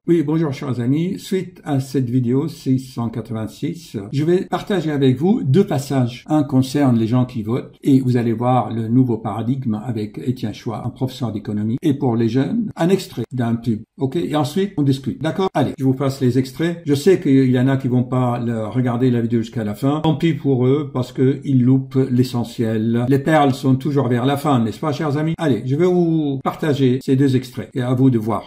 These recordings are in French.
Oui, bonjour chers amis. Suite à cette vidéo 686, je vais partager avec vous deux passages. Un concerne les gens qui votent et vous allez voir le nouveau paradigme avec Étienne Chouard, un professeur d'économie. Et pour les jeunes, un extrait d'un pub. Ok? Et ensuite, on discute. D'accord? Allez, je vous passe les extraits. Je sais qu'il y en a qui vont pas regarder la vidéo jusqu'à la fin. Tant pis pour eux parce qu'ils loupent l'essentiel. Les perles sont toujours vers la fin, n'est-ce pas chers amis? Allez, je vais vous partager ces deux extraits et à vous de voir.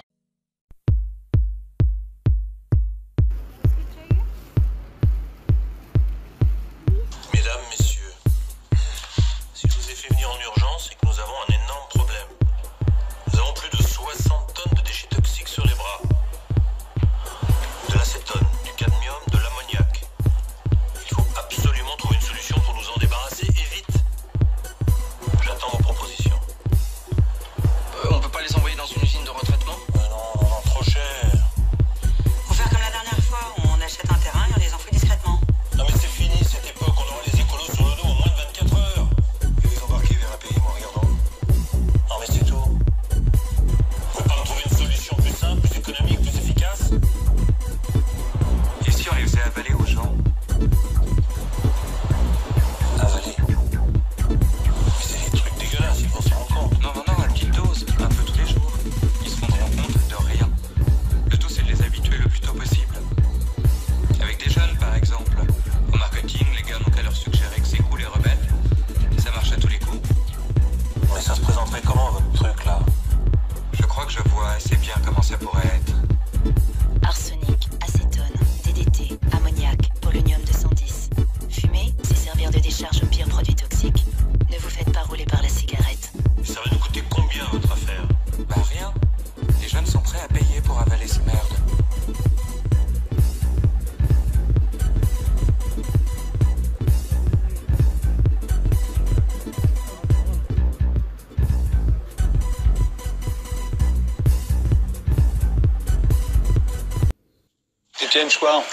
Étienne Chouard.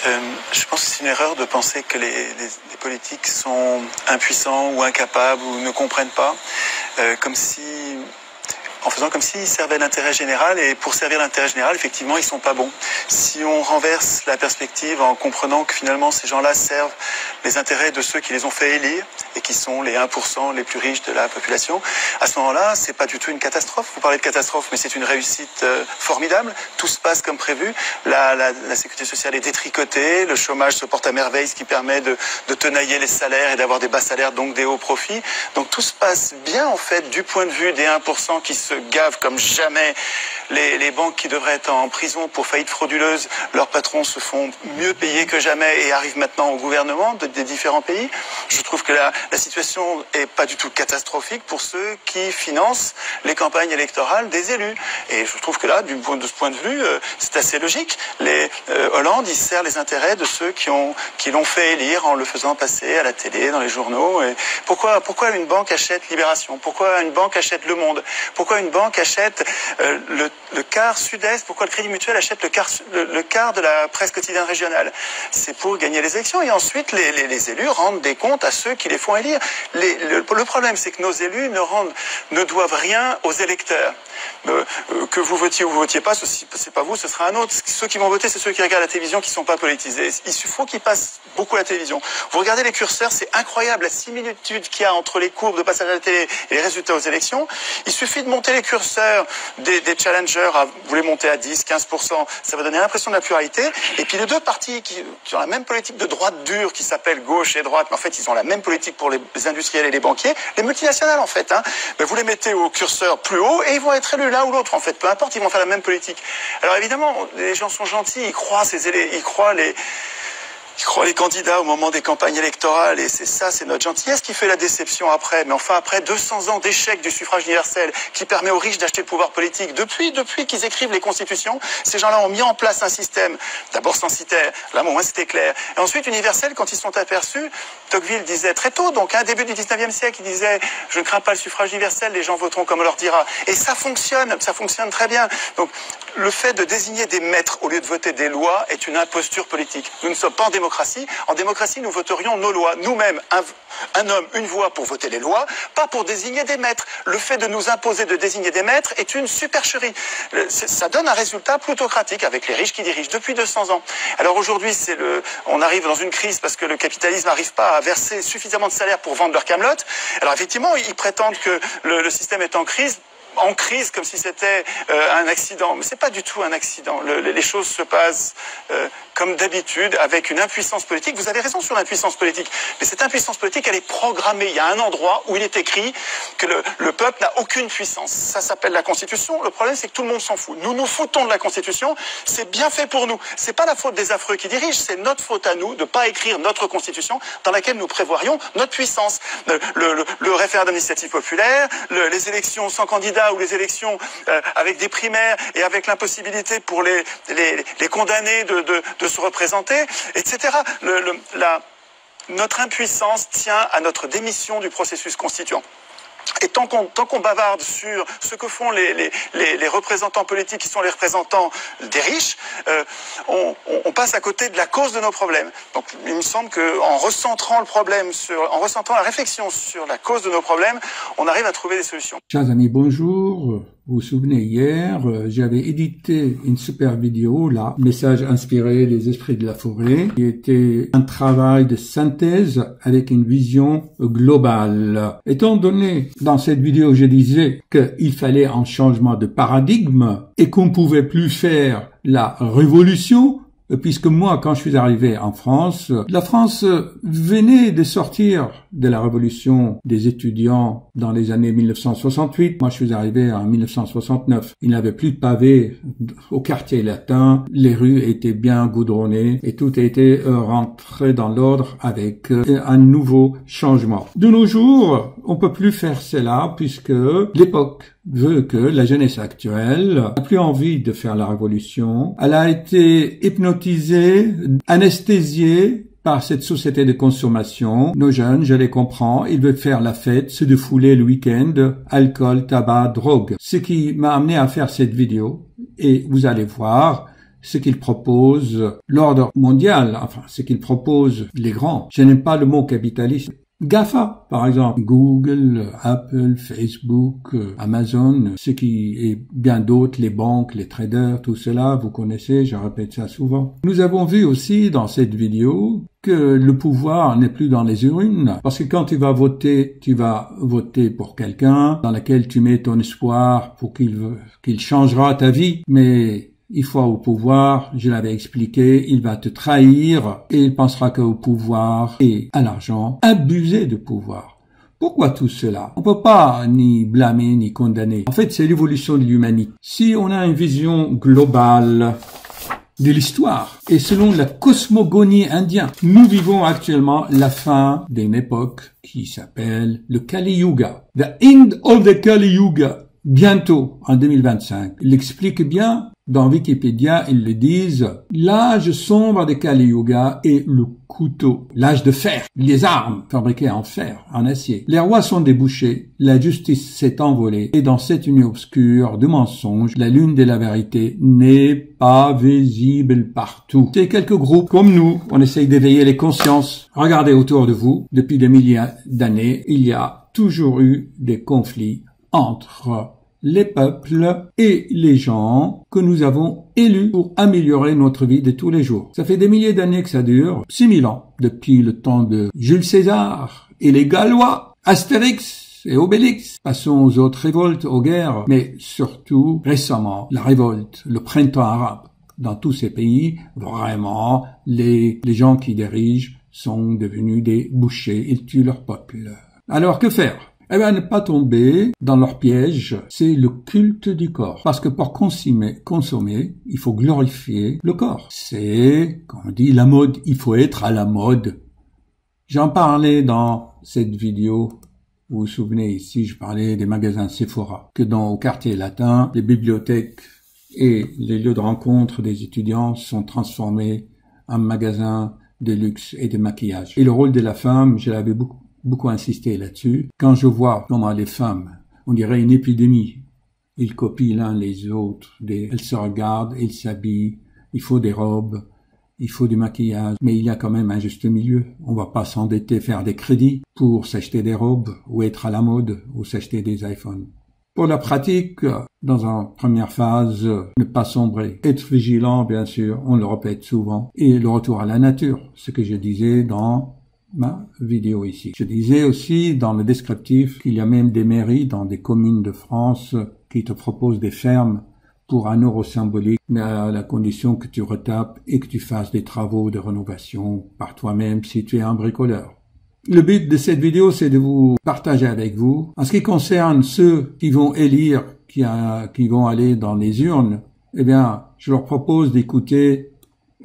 Je pense que c'est une erreur de penser que les politiques sont impuissants ou incapables ou ne comprennent pas, en faisant comme s'ils servaient l'intérêt général, et pour servir l'intérêt général, effectivement, ils sont pas bons. Si on renverse la perspective en comprenant que finalement ces gens-là servent les intérêts de ceux qui les ont fait élire et qui sont les 1% les plus riches de la population, à ce moment-là, c'est pas du tout une catastrophe. Vous parlez de catastrophe, mais c'est une réussite formidable. Tout se passe comme prévu. La sécurité sociale est détricotée, le chômage se porte à merveille, ce qui permet de tenailler les salaires et d'avoir des bas salaires, donc des hauts profits. Donc tout se passe bien, en fait, du point de vue des 1% qui se gavent comme jamais. Les banques qui devraient être en prison pour faillite frauduleuse, leurs patrons se font mieux payer que jamais et arrivent maintenant au gouvernement des différents pays. Je trouve que la situation est pas du tout catastrophique pour ceux qui financent les campagnes électorales des élus. Et je trouve que là, de ce point de vue, c'est assez logique. Hollande, il sert les intérêts de ceux qui l'ont fait élire en le faisant passer à la télé, dans les journaux. Et pourquoi une banque achète Libération? Pourquoi une banque achète Le Monde? Pourquoi une banque achète le quart Sud-Est? Pourquoi le Crédit Mutuel achète le quart de la presse quotidienne régionale? C'est pour gagner les élections. Et ensuite, les élus rendent des comptes à ceux qui les font élire. Le problème, c'est que nos élus ne doivent rien aux électeurs. Que vous votiez ou vous votiez pas, c'est pas vous, ce sera un autre. Ceux qui vont voter, c'est ceux qui regardent la télévision, qui sont pas politisés. Il faut qu'ils passent beaucoup à la télévision. Vous regardez les curseurs, c'est incroyable la similitude qu'il y a entre les courbes de passage à la télé et les résultats aux élections. Il suffit de monter les curseurs des challengers, vous les montez à 10, 15%, ça va donner l'impression de la pluralité. Et puis les deux partis qui ont la même politique de droite dure, qui s'appelle gauche et droite, mais en fait ils ont la même politique pour les industriels et les banquiers, les multinationales en fait. Mais vous les mettez au curseur plus haut et ils vont être élus l'un ou l'autre en fait, peu importe, ils vont faire la même politique. Alors évidemment, les gens sont gentils, ils croient les candidats au moment des campagnes électorales, et c'est notre gentillesse qui fait la déception après. Mais enfin, après 200 ans d'échec du suffrage universel qui permet aux riches d'acheter le pouvoir politique, depuis qu'ils écrivent les constitutions, ces gens-là ont mis en place un système, d'abord censitaire, là au moins c'était clair, et ensuite universel quand ils sont aperçus. Tocqueville disait très tôt, donc début du 19e siècle, il disait « Je ne crains pas le suffrage universel, les gens voteront comme on leur dira ». Et ça fonctionne très bien. Donc le fait de désigner des maîtres au lieu de voter des lois est une imposture politique. Nous ne sommes pas en démocratie. démocratie. En démocratie, nous voterions nos lois. Nous-mêmes, un homme, une voix pour voter les lois, pas pour désigner des maîtres. Le fait de nous imposer de désigner des maîtres est une supercherie. Ça donne un résultat plutocratique avec les riches qui dirigent depuis 200 ans. Alors aujourd'hui, on arrive dans une crise parce que le capitalisme n'arrive pas à verser suffisamment de salaire pour vendre leur camelote. Alors effectivement, ils prétendent que le système est en crise comme si c'était un accident. Mais c'est pas du tout un accident. Les choses se passent comme d'habitude avec une impuissance politique. Vous avez raison sur l'impuissance politique. Mais cette impuissance politique, elle est programmée. Il y a un endroit où il est écrit que le peuple n'a aucune puissance. Ça s'appelle la Constitution. Le problème, c'est que tout le monde s'en fout. Nous nous foutons de la Constitution. C'est bien fait pour nous. C'est pas la faute des affreux qui dirigent. C'est notre faute à nous de pas écrire notre Constitution dans laquelle nous prévoirions notre puissance. Le référendum d'initiative populaire, les élections sans candidat ou les élections avec des primaires et avec l'impossibilité pour les condamnés de se représenter, etc. Notre impuissance tient à notre démission du processus constituant. Et tant qu'on bavarde sur ce que font les représentants politiques qui sont les représentants des riches, on passe à côté de la cause de nos problèmes. Donc il me semble qu'en recentrant en recentrant la réflexion sur la cause de nos problèmes, on arrive à trouver des solutions. Chers amis, bonjour. Vous vous souvenez, hier, j'avais édité une super vidéo, là, message inspiré des esprits de la forêt, qui était un travail de synthèse avec une vision globale. Étant donné, dans cette vidéo, je disais qu'il fallait un changement de paradigme et qu'on ne pouvait plus faire la révolution, puisque moi, quand je suis arrivé en France, la France venait de sortir de la révolution des étudiants dans les années 1968. Moi, je suis arrivé en 1969. Il n'y avait plus de pavés au quartier latin. Les rues étaient bien goudronnées et tout était rentré dans l'ordre avec un nouveau changement. De nos jours, on peut plus faire cela puisque l'époque veut que la jeunesse actuelle n'a plus envie de faire la révolution. Elle a été hypnotisée, anesthésiée par cette société de consommation. Nos jeunes, je les comprends, ils veulent faire la fête, se défouler le week-end, alcool, tabac, drogue. Ce qui m'a amené à faire cette vidéo, et vous allez voir ce qu'ils proposent l'ordre mondial, enfin, ce qu'ils proposent les grands. Je n'aime pas le mot capitalisme. GAFA, par exemple, Google, Apple, Facebook, Amazon, ce qui est bien d'autres, les banques, les traders, tout cela, vous connaissez, je répète ça souvent. Nous avons vu aussi dans cette vidéo que le pouvoir n'est plus dans les urnes, parce que quand tu vas voter pour quelqu'un dans lequel tu mets ton espoir pour qu'il changera ta vie, mais une fois au pouvoir, je l'avais expliqué, il va te trahir et il pensera qu'au pouvoir et à l'argent, abuser de pouvoir. Pourquoi tout cela? On peut pas ni blâmer ni condamner. En fait, c'est l'évolution de l'humanité. Si on a une vision globale de l'histoire et selon la cosmogonie indienne, nous vivons actuellement la fin d'une époque qui s'appelle le Kali Yuga. The end of the Kali Yuga. Bientôt, en 2025. Il explique bien, dans Wikipédia, ils le disent, l'âge sombre des Kali Yuga est le couteau, l'âge de fer, les armes fabriquées en fer, en acier. Les rois sont débouchés, la justice s'est envolée, et dans cette nuit obscure de mensonges, la lune de la vérité n'est pas visible partout. C'est quelques groupes comme nous, on essaye d'éveiller les consciences. Regardez autour de vous, depuis des milliers d'années, il y a toujours eu des conflits entre les peuples et les gens que nous avons élus pour améliorer notre vie de tous les jours. Ça fait des milliers d'années que ça dure, 6000 ans, depuis le temps de Jules César et les Gallois, Astérix et Obélix. Passons aux autres révoltes, aux guerres, mais surtout, récemment, la révolte, le printemps arabe. Dans tous ces pays, vraiment, les gens qui dirigent sont devenus des bouchers, ils tuent leur peuple. Alors, que faire? Eh bien, ne pas tomber dans leur piège, c'est le culte du corps. Parce que pour consommer, il faut glorifier le corps. C'est, comme on dit, la mode. Il faut être à la mode. J'en parlais dans cette vidéo. Vous vous souvenez ici, je parlais des magasins Sephora. Que au quartier latin, les bibliothèques et les lieux de rencontre des étudiants sont transformés en magasins de luxe et de maquillage. Et le rôle de la femme, je l'avais beaucoup insisté là-dessus. Quand je vois comment les femmes, on dirait une épidémie, ils copient l'un les autres, elles se regardent, ils s'habillent, il faut des robes, il faut du maquillage, mais il y a quand même un juste milieu. On va pas s'endetter, faire des crédits pour s'acheter des robes ou être à la mode ou s'acheter des iPhones. Pour la pratique, dans une première phase, ne pas sombrer. Être vigilant, bien sûr, on le répète souvent. Et le retour à la nature, ce que je disais dans ma vidéo ici. Je disais aussi dans le descriptif qu'il y a même des mairies dans des communes de France qui te proposent des fermes pour un euro symbolique, mais à la condition que tu retapes et que tu fasses des travaux de rénovation par toi-même si tu es un bricoleur. Le but de cette vidéo, c'est de vous partager avec vous. En ce qui concerne ceux qui vont élire, qui vont aller dans les urnes, eh bien, je leur propose d'écouter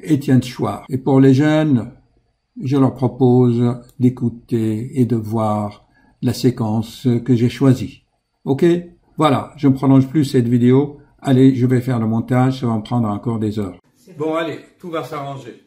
Étienne Chouard. Et pour les jeunes, je leur propose d'écouter et de voir la séquence que j'ai choisie. Ok? Voilà, je ne prolonge plus cette vidéo. Allez, je vais faire le montage, ça va me prendre encore des heures. Bon, allez, tout va s'arranger.